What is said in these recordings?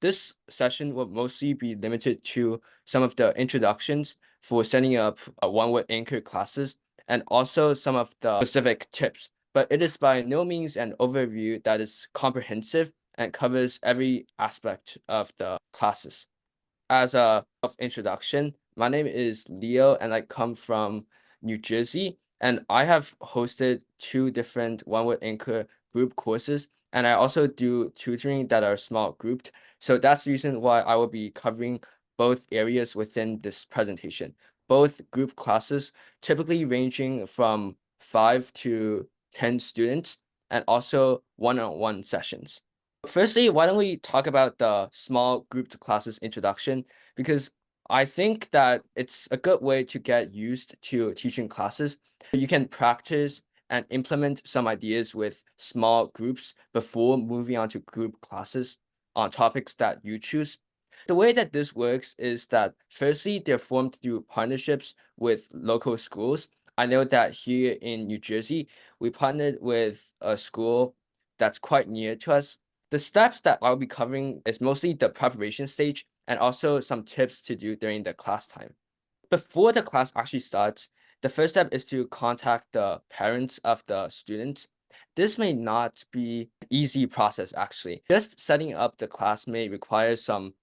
This session will mostly be limited to some of the introductions for setting up one-word anchor classes and also some of the specific tips. But it is by no means an overview that is comprehensive and covers every aspect of the classes. As a of introduction, my name is Leo and I come from New Jersey, and I have hosted two different one-word anchor group courses, and I also do tutoring that are small grouped. So that's the reason why I will be covering both areas within this presentation. Both group classes typically ranging from 5 to 10 students and also one-on-one sessions. Firstly, why don't we talk about the small grouped classes introduction? Because I think that it's a good way to get used to teaching classes. You can practice and implement some ideas with small groups before moving on to group classes on topics that you choose. The way that this works is that firstly, they're formed through partnerships with local schools. I know that here in New Jersey, we partnered with a school that's quite near to us. The steps that I'll be covering is mostly the preparation stage and also some tips to do during the class time. Before the class actually starts, the first step is to contact the parents of the students. This may not be an easy process actually. Just setting up the class may require some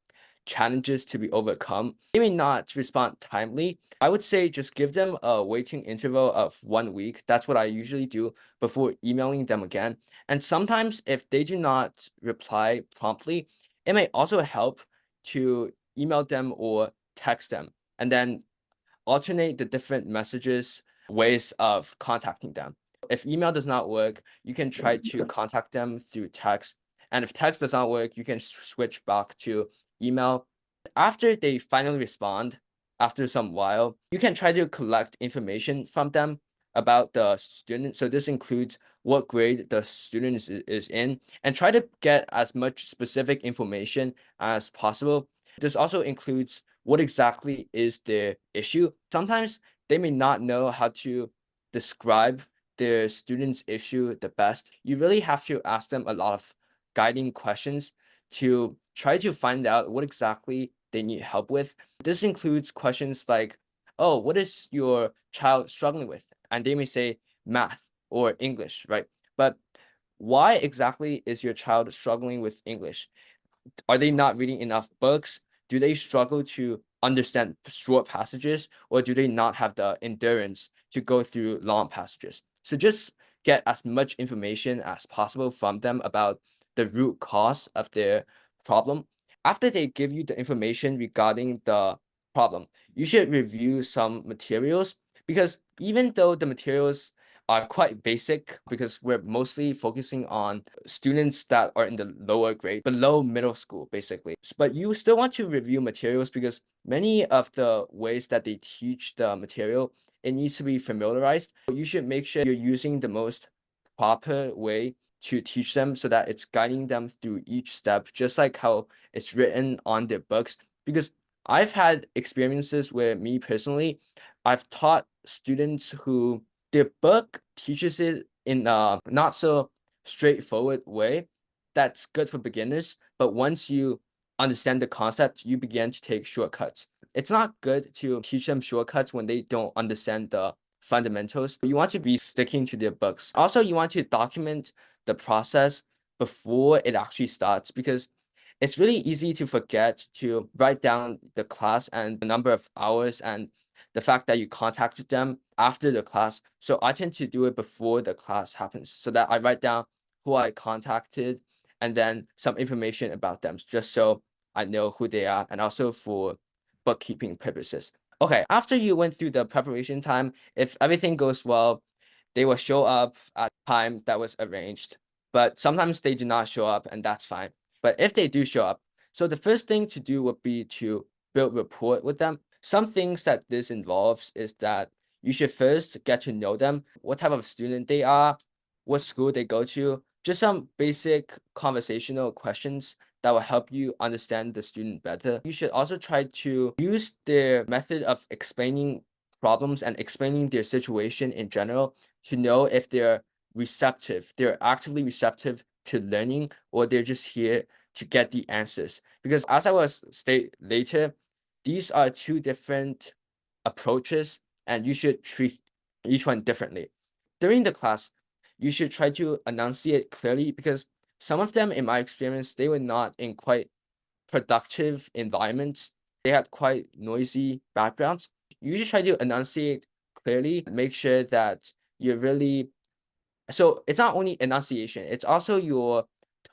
challenges to be overcome. They may not respond timely. I would say just give them a waiting interval of 1 week. That's what I usually do before emailing them again. And sometimes if they do not reply promptly, it may also help to email them or text them and then alternate the different messages, ways of contacting them. If email does not work, you can try to contact them through text. And if text does not work, you can switch back to email. After they finally respond, after some while, you can try to collect information from them about the student. So this includes what grade the student is in, and try to get as much specific information as possible. This also includes what exactly is their issue. Sometimes they may not know how to describe their student's issue the best. You really have to ask them a lot of guiding questions to try to find out what exactly they need help with. This includes questions like, oh, what is your child struggling with? And they may say math or English, right? But why exactly is your child struggling with English? Are they not reading enough books? Do they struggle to understand short passages, or do they not have the endurance to go through long passages? So just get as much information as possible from them about the root cause of their problem. After they give you the information regarding the problem, you should review some materials, because even though the materials are quite basic, because we're mostly focusing on students that are in the lower grade, below middle school, basically. But you still want to review materials because many of the ways that they teach the material, it needs to be familiarized. You should make sure you're using the most proper way to teach them so that it's guiding them through each step, just like how it's written on their books. Because I've had experiences where me personally, I've taught students who their book teaches it in a not so straightforward way that's good for beginners, but once you understand the concept, you begin to take shortcuts. It's not good to teach them shortcuts when they don't understand the fundamentals. You want to be sticking to their books. Also, you want to document the process before it actually starts, because it's really easy to forget to write down the class and the number of hours and the fact that you contacted them after the class. So I tend to do it before the class happens so that I write down who I contacted and then some information about them, just so I know who they are, and also for bookkeeping purposes. Okay, after you went through the preparation time, if everything goes well, they will show up at time that was arranged. But sometimes they do not show up, and that's fine. But if they do show up, so the first thing to do would be to build rapport with them. Some things that this involves is that you should first get to know them, what type of student they are, what school they go to, just some basic conversational questions that will help you understand the student better. You should also try to use their method of explaining problems and explaining their situation in general to know if they're receptive, they're actively receptive to learning, or they're just here to get the answers. Because as I will state later, these are two different approaches and you should treat each one differently. During the class, you should try to enunciate clearly because some of them, in my experience, they were not in quite productive environments. They had quite noisy backgrounds. You should try to enunciate clearly, make sure that you're really, so it's not only enunciation, it's also your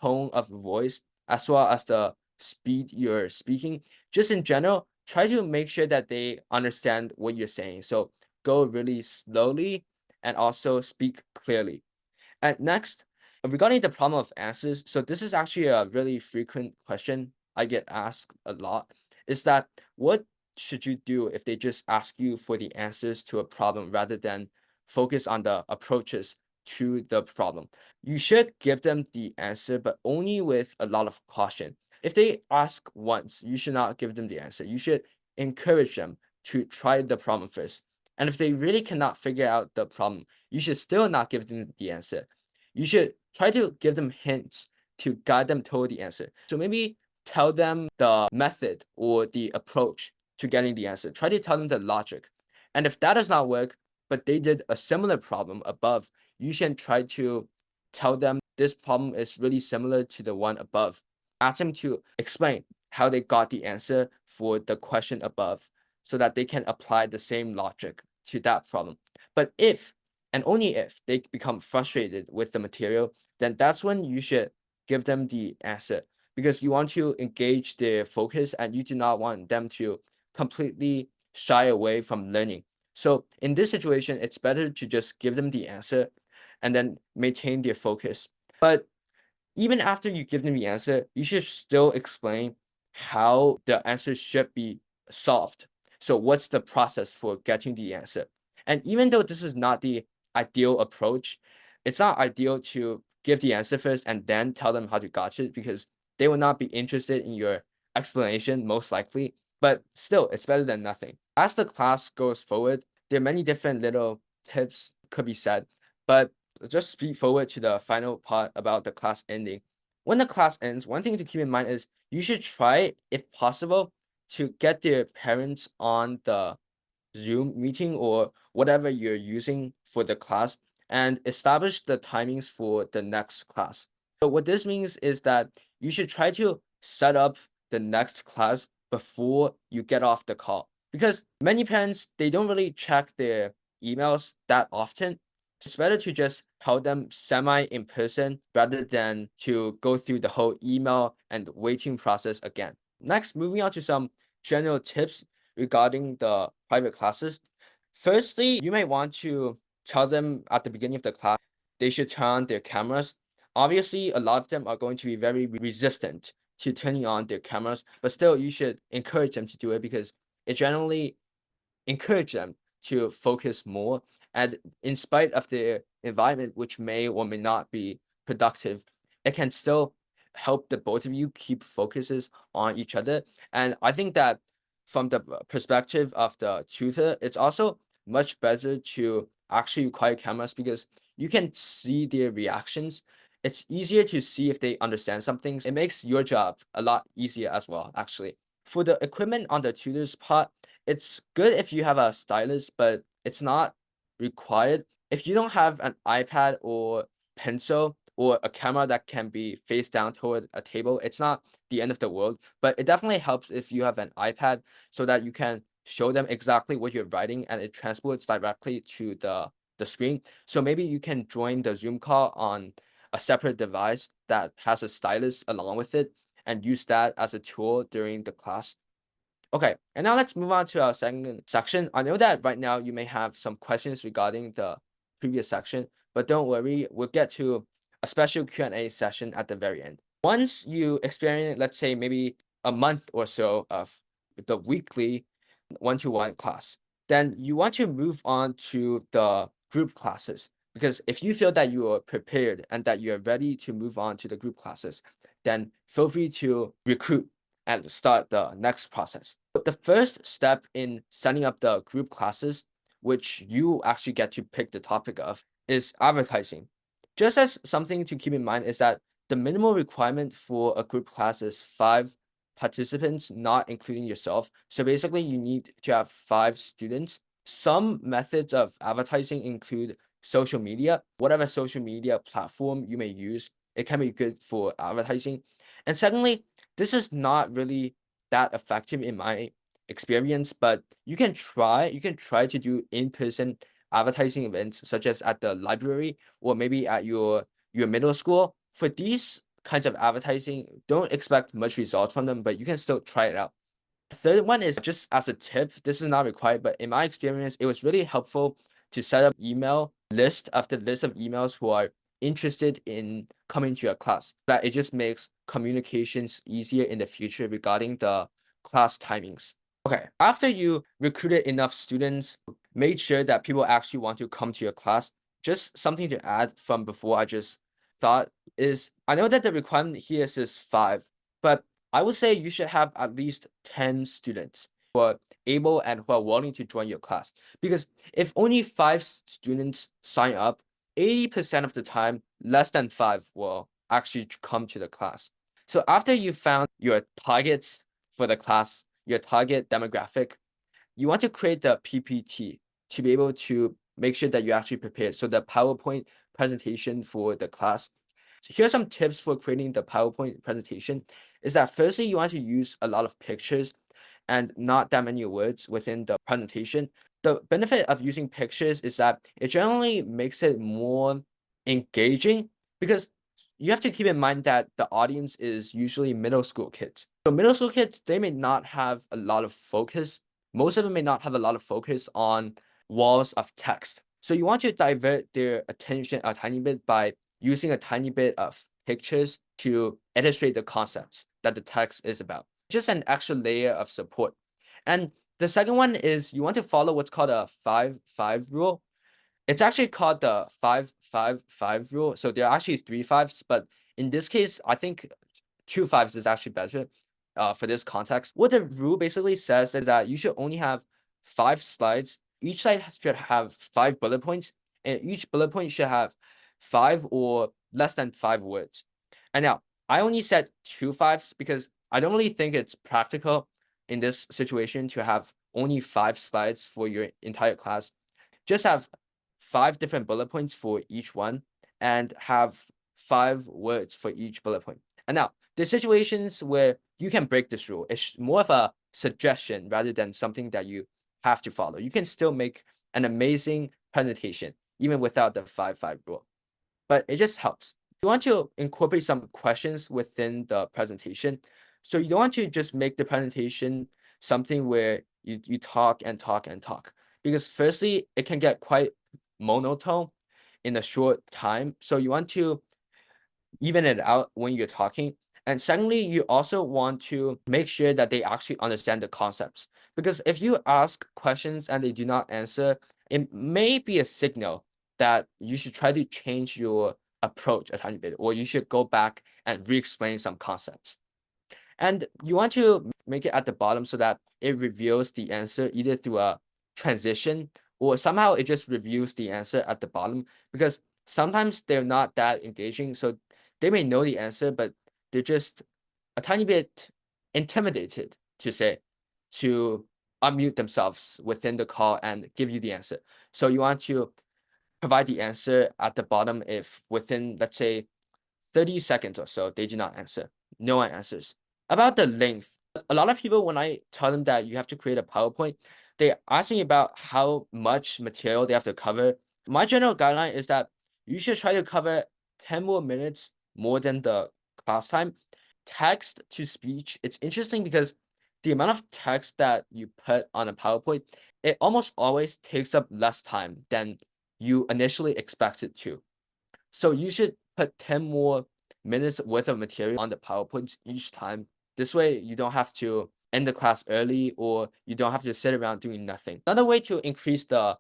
tone of voice as well as the speed you're speaking. Just in general, try to make sure that they understand what you're saying. So go really slowly and also speak clearly. And next, regarding the problem of answers, so this is actually a really frequent question I get asked a lot, is that what should you do if they just ask you for the answers to a problem rather than focus on the approaches to the problem? You should give them the answer, but only with a lot of caution. If they ask once, you should not give them the answer. You should encourage them to try the problem first. And if they really cannot figure out the problem, you should still not give them the answer. You should try to give them hints to guide them toward the answer. So maybe tell them the method or the approach to getting the answer. Try to tell them the logic. And if that does not work, but they did a similar problem above, you should try to tell them this problem is really similar to the one above. Ask them to explain how they got the answer for the question above so that they can apply the same logic to that problem. But if and only if they become frustrated with the material, then that's when you should give them the answer because you want to engage their focus and you do not want them to completely shy away from learning. So in this situation, it's better to just give them the answer and then maintain their focus. But even after you give them the answer, you should still explain how the answer should be solved. So what's the process for getting the answer? And even though this is not the ideal approach, it's not ideal to give the answer first and then tell them how to got it because they will not be interested in your explanation most likely. But still, it's better than nothing. As the class goes forward, there are many different little tips could be said, but just speed forward to the final part about the class ending. When the class ends, one thing to keep in mind is you should try, if possible, to get their parents on the Zoom meeting or whatever you're using for the class and establish the timings for the next class. So what this means is that you should try to set up the next class before you get off the call because many parents, they don't really check their emails that often. It's better to just tell them semi in person rather than to go through the whole email and waiting process again. Next, moving on to some general tips regarding the private classes. Firstly, you may want to tell them at the beginning of the class they should turn on their cameras. Obviously, a lot of them are going to be very resistant to turning on their cameras, but still you should encourage them to do it because it generally encourages them to focus more. And in spite of their environment, which may or may not be productive, it can still help the both of you keep focuses on each other. And I think that from the perspective of the tutor, it's also much better to actually require cameras because you can see their reactions. It's easier to see if they understand something. It makes your job a lot easier as well, actually. For the equipment on the tutor's part, it's good if you have a stylus, but it's not required. If you don't have an iPad or pencil or a camera that can be face down toward a table, it's not the end of the world, but it definitely helps if you have an iPad so that you can show them exactly what you're writing and it transports directly to the screen. So maybe you can join the Zoom call on a separate device that has a stylus along with it and use that as a tool during the class. Okay, and now let's move on to our second section. I know that right now you may have some questions regarding the previous section, but don't worry, we'll get to a special Q&A session at the very end. Once you experience, let's say maybe a month or so of the weekly one-to-one class, then you want to move on to the group classes. Because if you feel that you are prepared and that you are ready to move on to the group classes, then feel free to recruit and start the next process. But the first step in setting up the group classes, which you actually get to pick the topic of, is advertising. Just as something to keep in mind is that the minimal requirement for a group class is 5 participants, not including yourself. So basically, you need to have 5 students. Some methods of advertising include social media. Whatever social media platform you may use, it can be good for advertising. And secondly, this is not really that effective in my experience, but you can try to do in-person advertising events such as at the library or maybe at your middle school. For these kinds of advertising, don't expect much results from them, but you can still try it out. The third one is just as a tip. This is not required, but in my experience, it was really helpful to set up email list after list of emails who are interested in coming to your class. That it just makes communications easier in the future regarding the class timings. Okay, after you recruited enough students, made sure that people actually want to come to your class, just something to add from before I just thought is, I know that the requirement here says 5, but I would say you should have at least 10 students who are able and who are willing to join your class. Because if only 5 students sign up, 80% of the time, less than 5 will actually come to the class. So after you found your targets for the class, your target demographic, you want to create the PPT to be able to make sure that you're actually prepared. So the PowerPoint presentation for the class. So here are some tips for creating the PowerPoint presentation. Is that firstly, you want to use a lot of pictures and not that many words within the presentation. The benefit of using pictures is that it generally makes it more engaging because you have to keep in mind that the audience is usually middle school kids. So middle school kids, they may not have a lot of focus. Most of them may not have a lot of focus on walls of text. So you want to divert their attention a tiny bit by using a tiny bit of pictures to illustrate the concepts that the text is about. Just an extra layer of support. And the second one is you want to follow what's called a 5-5 rule. It's actually called the 5-5-5 rule. So there are actually 3 5s, but in this case, I think 2 5s is actually better for this context. What the rule basically says is that you should only have 5 slides. Each slide should have 5 bullet points, and each bullet point should have 5 or less than 5 words. And now, I only said 2 5s because I don't really think it's practical in this situation to have only 5 slides for your entire class. Just have 5 different bullet points for each one and have 5 words for each bullet point. And now, the situations where you can break this rule, it's more of a suggestion rather than something that you have to follow. You can still make an amazing presentation even without the 5-5 rule, but it just helps. You want to incorporate some questions within the presentation. So you don't want to just make the presentation something where you talk and talk and talk. Because firstly, it can get quite monotone in a short time. So you want to even it out when you're talking. And secondly, you also want to make sure that they actually understand the concepts. Because if you ask questions and they do not answer, it may be a signal that you should try to change your approach a tiny bit, or you should go back and re-explain some concepts. And you want to make it at the bottom so that it reveals the answer either through a transition or somehow it just reveals the answer at the bottom, because sometimes they're not that engaging. So they may know the answer, but they're just a tiny bit intimidated to unmute themselves within the call and give you the answer. So you want to provide the answer at the bottom if within, let's say, 30 seconds or so, they do not answer. No one answers. About the length, a lot of people, when I tell them that you have to create a PowerPoint, they ask me about how much material they have to cover. My general guideline is that you should try to cover 10 more minutes more than the class time. Text to speech, it's interesting because the amount of text that you put on a PowerPoint, it almost always takes up less time than you initially expected to. So you should put 10 more minutes worth of material on the PowerPoint each time. This way you don't have to end the class early or you don't have to sit around doing nothing. Another way to increase the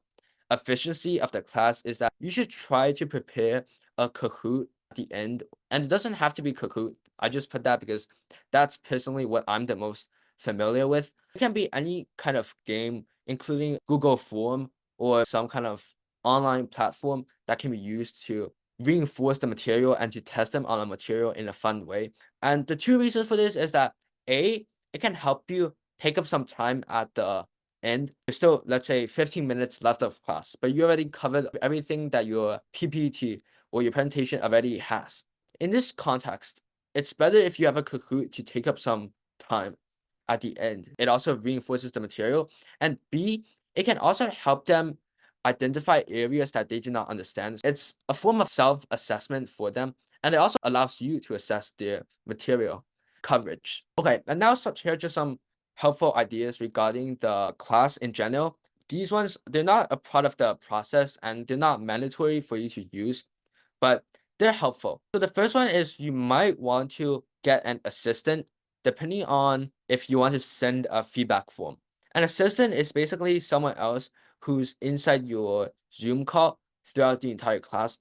efficiency of the class is that you should try to prepare a Kahoot at the end. And it doesn't have to be Kahoot. I just put that because that's personally what I'm the most familiar with. It can be any kind of game, including Google Form or some kind of online platform that can be used to reinforce the material and to test them on a material in a fun way. And the two reasons for this is that A, it can help you take up some time at the end. There's still, let's say, 15 minutes left of class, but you already covered everything that your PPT or your presentation already has. In this context, it's better if you have a Kahoot to take up some time at the end. It also reinforces the material. And B, it can also help them identify areas that they do not understand. It's a form of self-assessment for them, and it also allows you to assess their material coverage. Okay, and now here are just some helpful ideas regarding the class in general. These ones, they're not a part of the process and they're not mandatory for you to use, but they're helpful. So the first one is you might want to get an assistant depending on if you want to send a feedback form. An assistant is basically someone else who's inside your Zoom call throughout the entire class.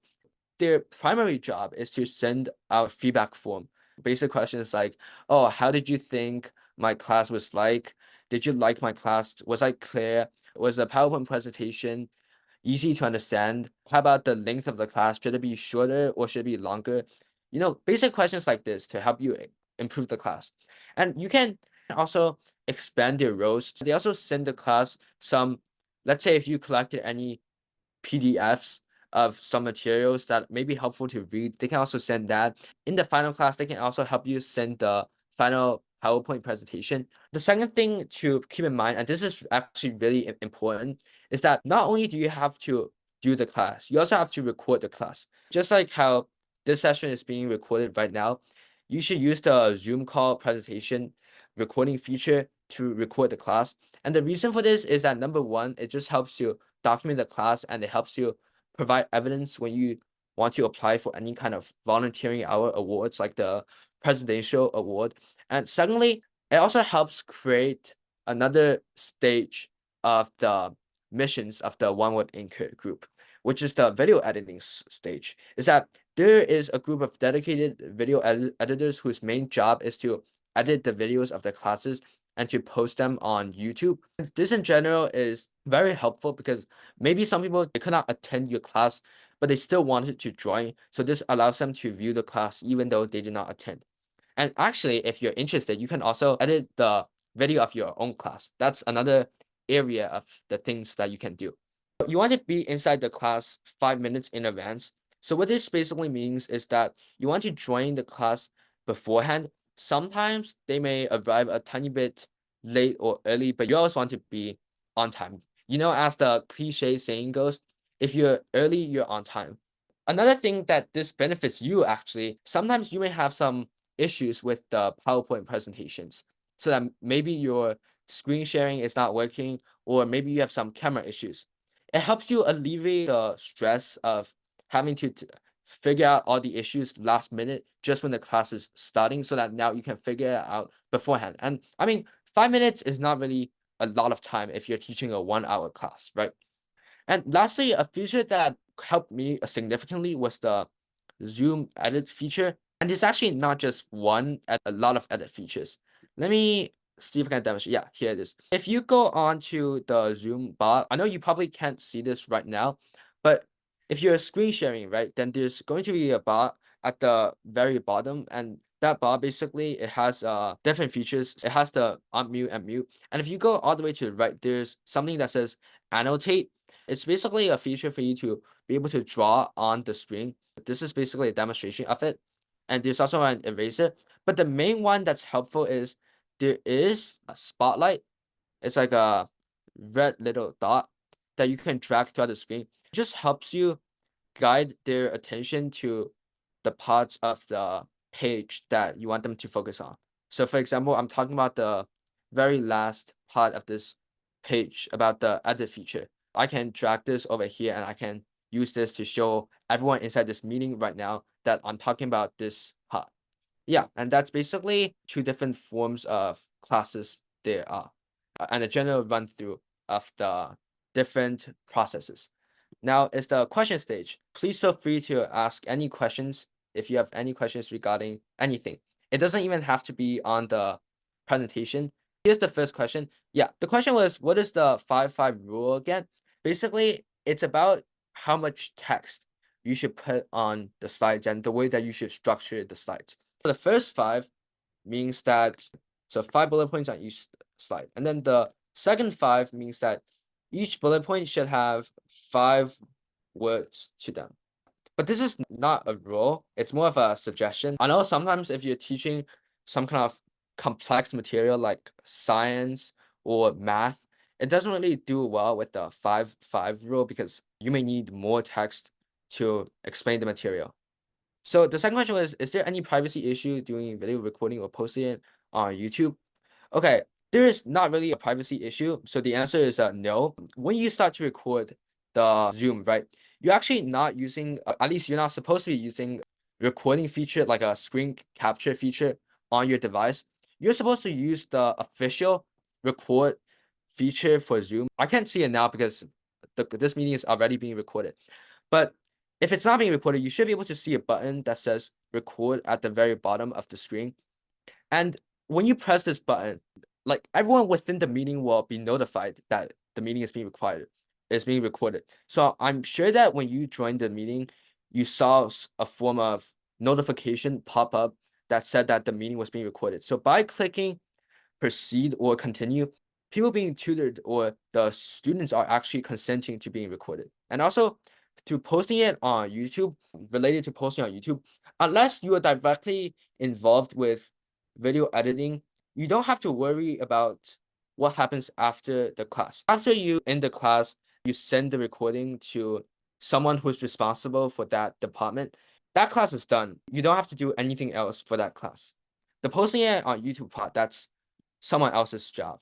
Their primary job is to send out feedback form. Basic questions like, oh, how did you think my class was like? Did you like my class? Was I clear? Was the PowerPoint presentation easy to understand? How about the length of the class? Should it be shorter or should it be longer? You know, basic questions like this to help you improve the class. And you can also expand their roles. They also send the class some, let's say if you collected any PDFs of some materials that may be helpful to read, they can also send that. In the final class, they can also help you send the final PowerPoint presentation. The second thing to keep in mind, and this is actually really important, is that not only do you have to do the class, you also have to record the class. Just like how this session is being recorded right now, you should use the Zoom call presentation recording feature to record the class. And the reason for this is that number one, it just helps you document the class and it helps you provide evidence when you want to apply for any kind of volunteering hour awards like the presidential award. And secondly, it also helps create another stage of the missions of the One Word Anchor group, which is the video editing stage. Is that there is a group of dedicated video editors whose main job is to edit the videos of the classes and to post them on YouTube. This in general is very helpful because maybe some people they could not attend your class, but they still wanted to join. So this allows them to view the class even though they did not attend. And actually, if you're interested, you can also edit the video of your own class. That's another area of the things that you can do. You want to be inside the class 5 minutes in advance. So what this basically means is that you want to join the class beforehand. Sometimes they may arrive a tiny bit late or early, but you always want to be on time. You know, as the cliche saying goes, if you're early, you're on time. Another thing that this benefits you actually, sometimes you may have some issues with the PowerPoint presentations. So that maybe your screen sharing is not working, or maybe you have some camera issues. It helps you alleviate the stress of having to figure out all the issues last minute just when the class is starting so that now you can figure it out beforehand. And I mean, 5 minutes is not really a lot of time if you're teaching a 1 hour class, right? And lastly, a feature that helped me significantly was the Zoom edit feature. And it's actually not just one, a lot of edit features. Let me see if I can demonstrate. Yeah, here it is. If you go on to the Zoom bot, I know you probably can't see this right now, but if you're screen sharing, right, then there's going to be a bar at the very bottom, and that bar basically it has different features. It has the unmute and mute. And if you go all the way to the right, there's something that says annotate. It's basically a feature for you to be able to draw on the screen. This is basically a demonstration of it. And there's also an eraser. But the main one that's helpful is there is a spotlight. It's like a red little dot that you can drag throughout the screen. It just helps you guide their attention to the parts of the page that you want them to focus on. So for example, I'm talking about the very last part of this page about the edit feature. I can drag this over here and I can use this to show everyone inside this meeting right now that I'm talking about this part. Yeah, and that's basically two different forms of classes there are, and a general run through of the different processes. Now is the question stage. Please feel free to ask any questions if you have any questions regarding anything. It doesn't even have to be on the presentation. Here's the first question. Yeah, the question was, what is the 5-5 rule again? Basically, it's about how much text you should put on the slides and the way that you should structure the slides. The first 5 means that, so 5 bullet points on each slide. And then the second 5 means that each bullet point should have 5 words to them. But this is not a rule, it's more of a suggestion. I know sometimes if you're teaching some kind of complex material like science or math, it doesn't really do well with the 5-5 rule because you may need more text to explain the material. So the second question was, is there any privacy issue doing video recording or posting it on YouTube? Okay, there is not really a privacy issue. So the answer is no. When you start to record the Zoom, right, you're actually not using, at least you're not supposed to be using recording feature like a screen capture feature on your device. You're supposed to use the official record feature for Zoom. I can't see it now because this meeting is already being recorded. But if it's not being recorded, you should be able to see a button that says record at the very bottom of the screen. And when you press this button, like everyone within the meeting will be notified that the meeting is being recorded. So I'm sure that when you joined the meeting, you saw a form of notification pop up that said that the meeting was being recorded. So by clicking proceed or continue, people being tutored or the students are actually consenting to being recorded. And also to posting it on YouTube, related to posting on YouTube, unless you are directly involved with video editing, you don't have to worry about what happens after the class. After you end the class, you send the recording to someone who's responsible for that department. That class is done. You don't have to do anything else for that class. The posting it on YouTube part, that's someone else's job.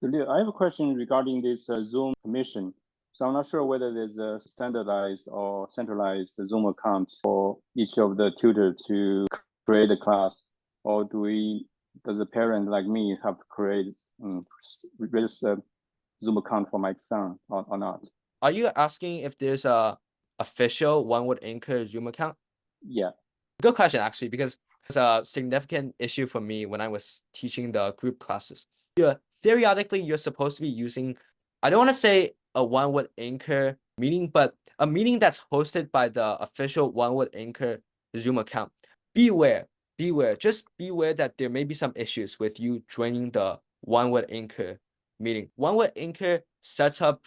I have a question regarding this Zoom permission. So I'm not sure whether there's a standardized or centralized Zoom account for each of the tutor to create a class, or does a parent like me have to create register Zoom account for my son or not? Are you asking if there's a official One Word Anchor Zoom account? Yeah. Good question, actually, because it's a significant issue for me when I was teaching the group classes. Theoretically, you're supposed to be using, I don't want to say a One Word Anchor meeting, but a meeting that's hosted by the official One Word Anchor Zoom account. Beware, just beware that there may be some issues with you joining the One Word Anchor meeting. One Word Anchor sets up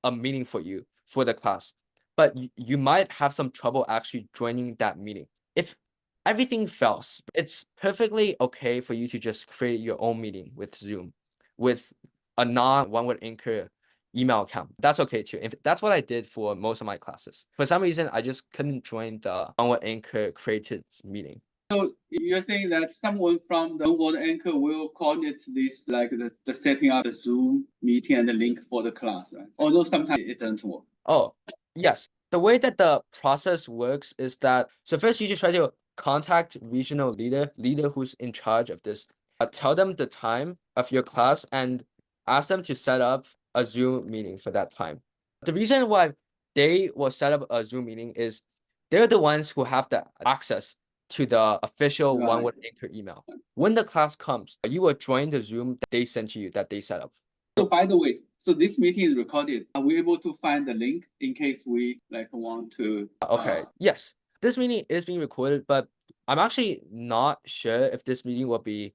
a meeting for you for the class, but you might have some trouble actually joining that meeting. If everything fails, it's perfectly okay for you to just create your own meeting with Zoom with a non-One Word Anchor email account. That's okay too. That's what I did for most of my classes. For some reason, I just couldn't join the One Word Anchor created meeting. So you're saying that someone from the One Word Anchor will coordinate this, like the setting up the Zoom meeting and the link for the class, right? Although sometimes it doesn't work. Oh, yes. The way that the process works is that, so first you just try to contact regional leader who's in charge of this. Tell them the time of your class and ask them to set up a Zoom meeting for that time. The reason why they will set up a Zoom meeting is they're the ones who have the access to the official Right. One Word Anchor email. When the class comes, you will join the Zoom that they sent to you, that they set up. So by the way, so this meeting is recorded. Are we able to find the link in case we want to? Okay. Yes, this meeting is being recorded, but I'm actually not sure if this meeting will be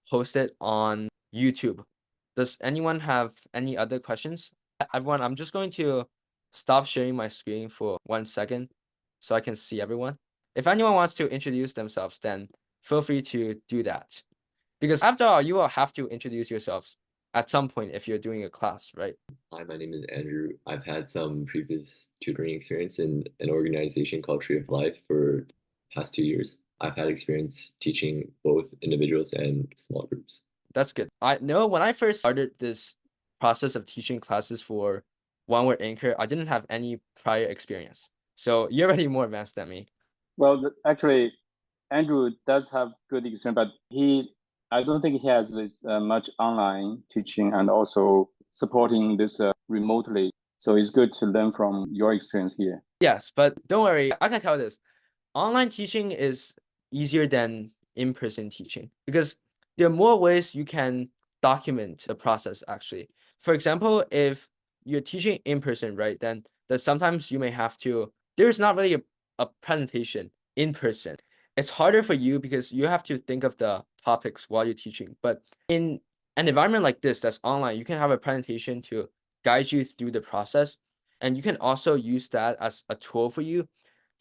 posted on YouTube. Does anyone have any other questions? Everyone, I'm just going to stop sharing my screen for 1 second so I can see everyone. If anyone wants to introduce themselves, then feel free to do that. Because after all, you will have to introduce yourselves at some point if you're doing a class, right? Hi, my name is Andrew. I've had some previous tutoring experience in an organization called Tree of Life for the past 2 years. I've had experience teaching both individuals and small groups. That's good. I know when I first started this process of teaching classes for One Word Anchor, I didn't have any prior experience. So you're already more advanced than me. Well, actually, Andrew does have good experience, but I don't think he has this much online teaching and also supporting this remotely. So it's good to learn from your experience here. Yes, but don't worry, I can tell this. Online teaching is easier than in-person teaching because there are more ways you can document the process actually. For example, if you're teaching in person, right, then sometimes you may have to, there's not really a presentation in person, it's harder for you because you have to think of the topics while you're teaching. But in an environment like this that's online, you can have a presentation to guide you through the process. And you can also use that as a tool for you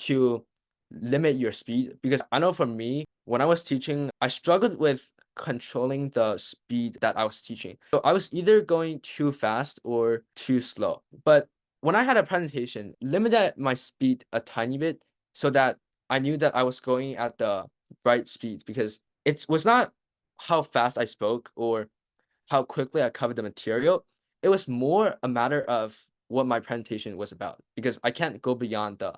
to limit your speed. Because I know for me, when I was teaching, I struggled with controlling the speed that I was teaching. So I was either going too fast or too slow. But when I had a presentation, limited my speed a tiny bit so that I knew that I was going at the right speed, because it was not how fast I spoke or how quickly I covered the material. It was more a matter of what my presentation was about, because I can't go beyond the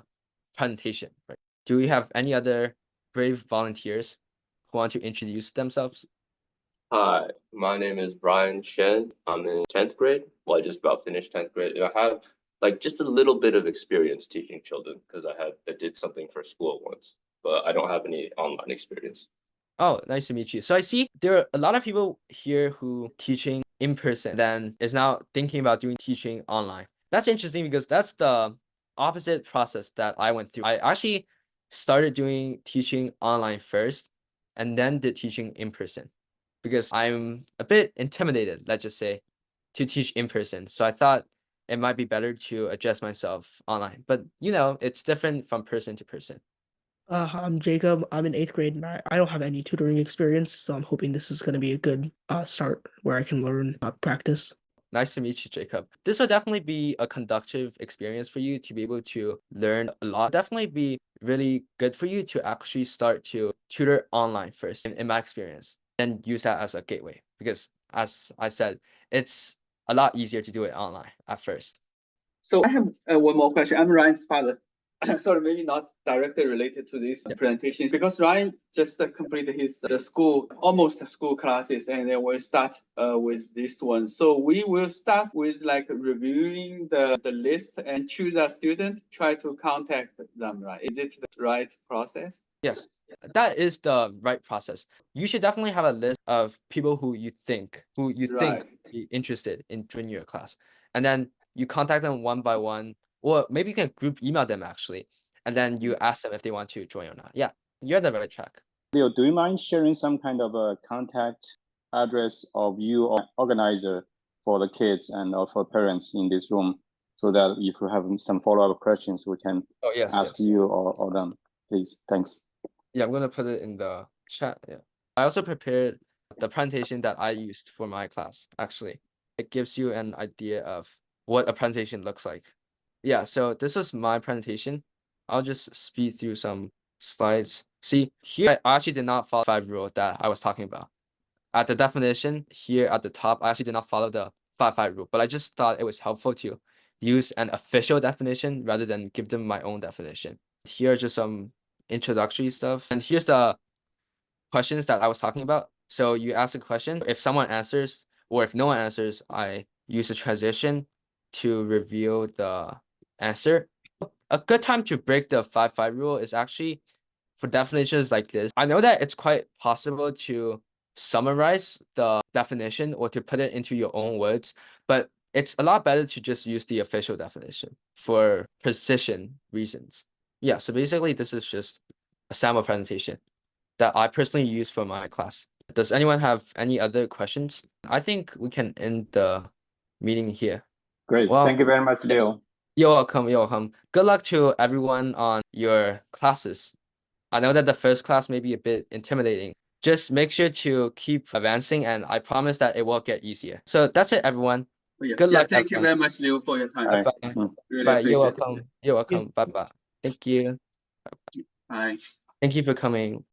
presentation, right? Do we have any other brave volunteers who want to introduce themselves? Hi, my name is Brian Shen. I'm in 10th grade. Well, I just about finished 10th grade. And I have like just a little bit of experience teaching children because I did something for school once, but I don't have any online experience. Oh, nice to meet you. So I see there are a lot of people here who teaching in person, then is now thinking about doing teaching online. That's interesting because that's the opposite process that I went through. I actually started doing teaching online first and then did teaching in person because I'm a bit intimidated, let's just say, to teach in person. So I thought it might be better to adjust myself online. But you know, it's different from person to person. I'm Jacob. I'm in 8th grade and I don't have any tutoring experience, so I'm hoping this is going to be a good start where I can learn practice. Nice to meet you, Jacob. This will definitely be a conductive experience for you to be able to learn a lot. Definitely be really good for you to actually start to tutor online first, in my experience, and use that as a gateway. Because as I said, it's a lot easier to do it online at first. So I have one more question. I'm Ryan's father. Sorry, maybe not directly related to this presentation, because Ryan just completed his almost school classes, and then we'll start with this one. So we will start with like reviewing the list and choose a student, try to contact them, right? Is it the right process? Yes, that is the right process. You should definitely have a list of people who you think Right. would be interested in joining your class, and then you contact them one by one, or maybe you can group email them actually, and then you ask them if they want to join or not. Yeah, you're on the right track. Leo, do you mind sharing some kind of a contact address of you or organizer for the kids and also parents in this room, so that if you have some follow-up questions, we can Oh yes, ask yes. you or them, please. Thanks. Yeah, I'm gonna put it in the chat. Yeah, I also prepared the presentation that I used for my class. Actually, it gives you an idea of what a presentation looks like. Yeah, so this was my presentation. I'll just speed through some slides. See, here I actually did not follow the 5 rule that I was talking about. At the definition here at the top, I actually did not follow the 5 rule, but I just thought it was helpful to use an official definition rather than give them my own definition. Here are just some introductory stuff. And here's the questions that I was talking about. So you ask a question, if someone answers or if no one answers, I use a transition to reveal the answer. A good time to break the 5 rule is actually for definitions like this. I know that it's quite possible to summarize the definition or to put it into your own words, but it's a lot better to just use the official definition for precision reasons. Yeah, so basically this is just a sample presentation that I personally use for my class. Does anyone have any other questions? I think we can end the meeting here. Great. Well, Thank you very much, yes. Leo. You're welcome. You're welcome. Good luck to everyone on your classes. I know that the first class may be a bit intimidating. Just make sure to keep advancing, and I promise that it will get easier. So that's it, everyone. Yeah. Good luck, Thank you everyone. very much, Leo, for your time. Bye. Bye. Really Bye. You're appreciate it. welcome. You're welcome. Bye bye. Thank you. Bye. Thank you for coming.